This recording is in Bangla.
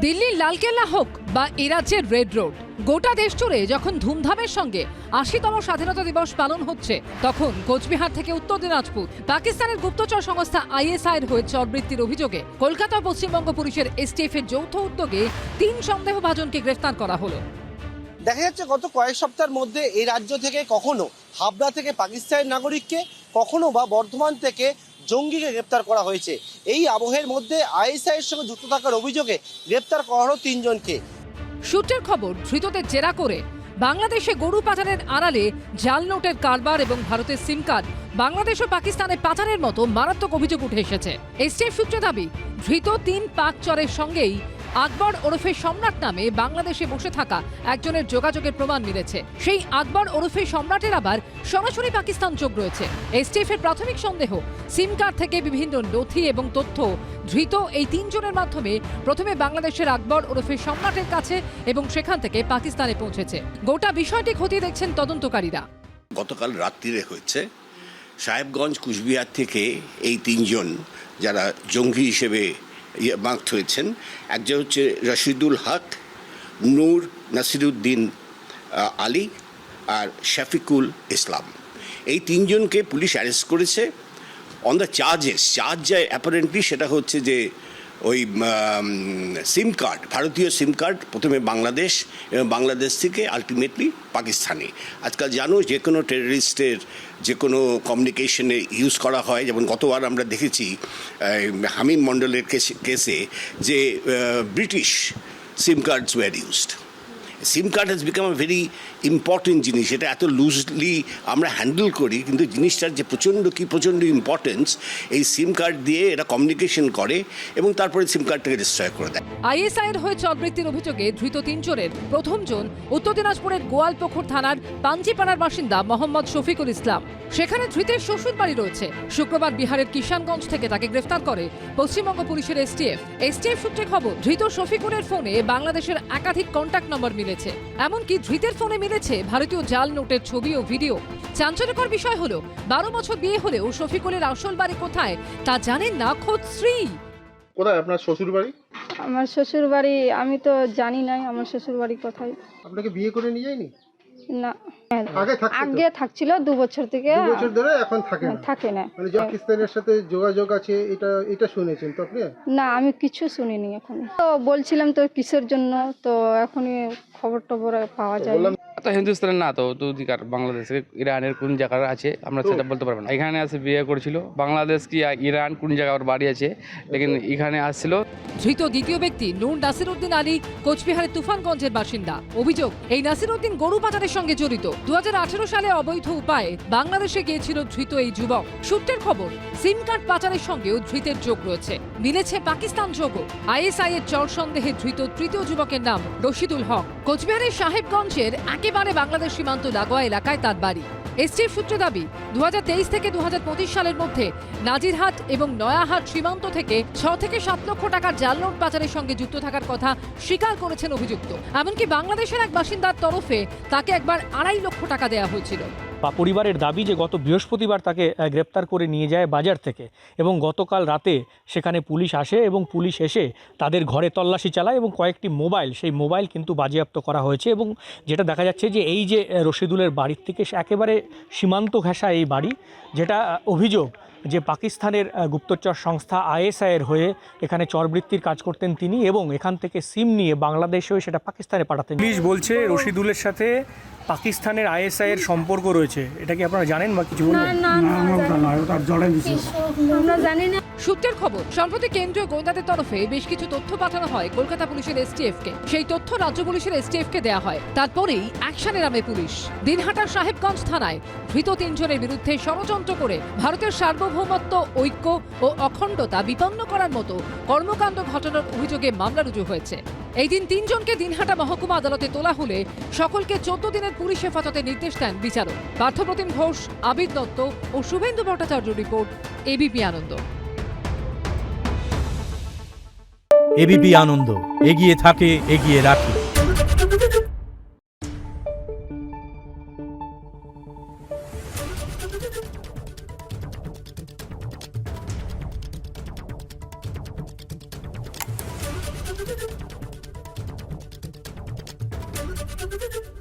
দিল্লির লালকেল্লা হোক বা এ রাজ্যের রেড রোড, গোটা দেশ জুড়ে যখন ধুমধামের সঙ্গে ৮০তম স্বাধীনতা দিবস পালন হচ্ছে, তখন কোচবিহার থেকে উত্তর দিনাজপুর পাকিস্তানের গুপ্তচর সংস্থা আইএসআই এর হয়ে চরবৃত্তির অভিযোগে কলকাতা ও পশ্চিমবঙ্গ পুলিশের এসটিএফ এর যৌথ উদ্যোগে ৩ সন্দেহভাজনকে গ্রেফতার করা হলো। দেখা যাচ্ছে গত কয়েক সপ্তাহের মধ্যে এই রাজ্য থেকে কখনো হাবড়া থেকে পাকিস্তানের নাগরিককে, কখনো বা বর্ধমান থেকে জঙ্গিকে গ্রেপ্তার করা হয়েছে। এই আবহের মধ্যে আইএসআই এর সঙ্গে যুক্ত থাকার অভিযোগে গ্রেপ্তার করা হলো ৩ জনকে। সূত্রের খবর, ধৃতদের জেরা করে বাংলাদেশে গরু পাচারের আড়ালে জাল নোটের কারবার এবং ভারতের সিম কার্ড বাংলাদেশ ও পাকিস্তানে পাচারের মতো মারাত্মক অভিযোগ উঠে এসেছে। এসটিএফ সূত্রে দাবি, ধৃত ৩ পাক চরের সঙ্গেই আকবর ওরফে সম্রাট নামে বাংলাদেশে বসে থাকা একজনের যোগাযোগের প্রমাণ মিলেছে। সেই আকবর ওরফে সম্রাটের আবার সরাসরি পাকিস্তান যোগ রয়েছে। এসটিএফ এর প্রাথমিক সন্দেহ, সিম কার্ড থেকে বিভিন্ন নথি এবং তথ্য ধৃত এই ৩ জনের মাধ্যমে প্রথমে বাংলাদেশের আকবর ওরফে সম্রাটের কাছে এবং সেখান থেকে পাকিস্তানে পৌঁছেছে। গোটা বিষয়টি খতিয়ে দেখছেন তদন্তকারীরা। গতকাল রাত্রিরে হয়েছে সাহেবগঞ্জ কুচবিহার থেকে এই ৩ জন যারা জঙ্গি হিসেবে মার্কড হয়েছেন, একজন হচ্ছে রশিদুল হক, নূর নাসিরুদ্দিন আলী আর শফিকুল ইসলাম। এই ৩ জনকে পুলিশ অ্যারেস্ট করেছে অন দ্য চার্জ যা অ্যাপারেন্টলি সেটা হচ্ছে যে ওই সিম কার্ড, ভারতীয় সিম কার্ড প্রথমে বাংলাদেশ এবং বাংলাদেশ থেকে আলটিমেটলি পাকিস্তানে। আজকাল জানো যে কোনো টেররিস্টের যে কোনো কমিউনিকেশনে ইউজ করা হয়, যেমন গতবার আমরা দেখেছি হামিম মণ্ডলের কেসে যে British SIM cards were used. SIM card has become a very important জিনিস। এটা এত লুজলি আমরা হ্যান্ডেল করি, কিন্তু জিনিসটার যে প্রচণ্ড ইম্পর্টেন্স, এই সিম কার্ড দিয়ে এরা কমিউনিকেশন করে এবং তারপরে সিম কার্ডটাকে ডিস্ট্রয় করে দেয়। আইএসআই এর হয়ে চরবৃত্তির অভিযোগে ধৃত ৩ জনের প্রথম জন উত্তর দিনাজপুরের গোয়ালপুকুর থানার পাঞ্জিপাড়ার বাসিন্দা মোহাম্মদ শফিকুল ইসলাম। সেখানে ধৃতের শ্বশুর বাড়ি রয়েছে। শুক্রবার বিহারের কিষানগঞ্জ থেকে তাকে গ্রেফতার করে পশ্চিমবঙ্গ পুলিশের এসটিএফ সূত্রে খবর, ধৃত শফিকুলের ফোনে বাংলাদেশের একাধিক কন্ট্যাক্ট নম্বর মিলেছে। এমনকি ধৃতের ফোনে মিলেছে ভারতীয় জাল নোটের ছবি ও ভিডিও। চাঞ্চল্যকর বিষয় হলো, ১২ বছর বিয়ে হলেও শফিকুলের আসল বাড়ি কোথায় তা জানেন না খোদ স্ত্রী। কোথায় আপনার শ্বশুর বাড়ি? আমার শ্বশুর বাড়ি আমি তো জানি না আমার শ্বশুর বাড়ি কোথায়। আপনাকে বিয়ে করে নিয়ে যায়নি? না, আগে থাকছিল 2 বছর থেকে। 2 বছর ধরে এখন থাকে না। মানে পাকিস্তানের সাথে যোগাযোগ আছে, এটা শুনেছেন তো আপনি? না, আমি কিছু শুনিনি এখন। তো বলছিলাম তো কিসের জন্য, তো এখনই খবর টবর পাওয়া যায় না। তো হিন্দুস্তানের না, তো অধিকার বাংলাদেশের ইরানের কোন জায়গার আছে আমরা সেটা বলতে পারবো না। এখানে আসে বিয়ে করেছিল, বাংলাদেশ কি ইরান কোন জায়গায় বাড়ি আছে, লেকিন এখানে আসছিল। ধৃত দ্বিতীয় ব্যক্তি নূর নাসিরুদ্দিন আলী কোচবিহারের তুফানগঞ্জের বাসিন্দা। অভিযোগ, এই নাসিরুদ্দিন গরু পাচারের সঙ্গে জড়িত। 2018 সালে অবৈধ উপায়ে বাংলাদেশে গিয়েছিল ধৃত এই যুবক। সূত্রের খবর, সিম কার্ড পাচারের সঙ্গেও ধৃতের যোগ রয়েছে, মিলেছে পাকিস্তান যোগও। আইএসআই এর চর সন্দেহে ধৃত তৃতীয় যুবকের নাম রশিদুল হক। কোচবিহারের সাহেবগঞ্জের একেবারে বাংলাদেশ সীমান্ত লাগোয়া এলাকায় তার বাড়ি। এসটিএফ সূত্রে দাবি, 2023 থেকে 2025 সালের মধ্যে নাজিরহাট এবং নয়াহাট সীমান্ত থেকে 6 থেকে 7 লক্ষ টাকার জাল নোট পাচারের সঙ্গে যুক্ত থাকার কথা স্বীকার করেছেন অভিযুক্ত। এমনকি বাংলাদেশের এক বাসিন্দার তরফে তাকে একবার 2.5 লক্ষ টাকা দেওয়া হয়েছিল। পরিবারের দাবি যে গত বৃহস্পতিবার তাকে গ্রেপ্তার করে নিয়ে যায় বাজার থেকে, এবং গতকাল রাতে সেখানে পুলিশ আসে এবং পুলিশ এসে তাদের ঘরে তল্লাশি চালায় এবং কয়েকটি মোবাইল, সেই মোবাইল কিন্তু বাজেয়াপ্ত করা হয়েছে। এবং যেটা দেখা যাচ্ছে যে এই যে রশিদুলের বাড়ির থেকে একেবারে সীমান্ত ঘেঁষা এই বাড়ি, যেটা অভিযোগ যে পাকিস্তানের গুপ্তচর সংস্থা আইএসআই এর হয়ে এখানে চরবৃত্তির কাজ করতেন তিনি, এবং এখান থেকে সিম নিয়ে বাংলাদেশে হয়ে সেটা পাকিস্তানে পাঠাতেন। পুলিশ বলছে রশিদুলের সাথে পাকিস্তানের আইএসআই এর সম্পর্ক রয়েছে। এটা কি আপনারা জানেন বা কিছু বলবেন? সূত্রের খবর, সম্প্রতি কেন্দ্রীয় গোয়েন্দাদের তরফে বেশ কিছু তথ্য পাঠানো হয় কলকাতা পুলিশের এসটিএফকে। সেই তথ্য রাজ্য পুলিশের এসটিএফকে দেওয়া হয়। তারপরেই অ্যাকশনে নামে পুলিশ। দিনহাটার সাহেবগঞ্জ থানায় ধৃত 3 জনের বিরুদ্ধে ষড়যন্ত্র করে ভারতের সার্বভৌমত্ব, ঐক্য ও অখণ্ডতা বিপন্ন করার মতো কর্মকাণ্ড ঘটানোর অভিযোগে মামলা রুজু হয়েছে। এই দিন 3 জনকে দিনহাটা মহকুমা আদালতে তোলা হলে সকলকে 14 দিনের পুলিশ হেফাজতে নির্দেশ দেন বিচারক। পার্থপ্রতিম ঘোষ, আবির দত্ত ও শুভেন্দু ভট্টাচার্য রিপোর্ট, এবিপি আনন্দ। এবিপি আনন্দ, এগিয়ে থাকে, এগিয়ে রাখে। Thank you.